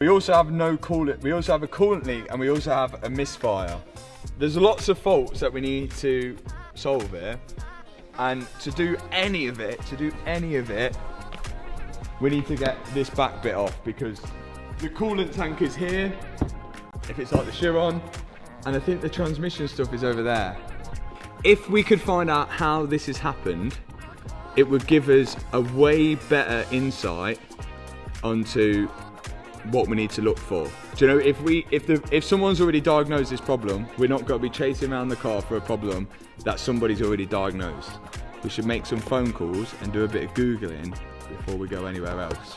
We also have no coolant, we also have a coolant leak, and we also have a misfire. There's lots of faults that we need to solve here, and to do any of it, we need to get this back bit off, because the coolant tank is here, if it's like the Chiron, and I think the transmission stuff is over there. If we could find out how this has happened, it would give us a way better insight onto what we need to look for. Do you know, if someone's already diagnosed this problem, we're not going to be chasing around the car for a problem that somebody's already diagnosed. We should make some phone calls and do a bit of Googling before we go anywhere else.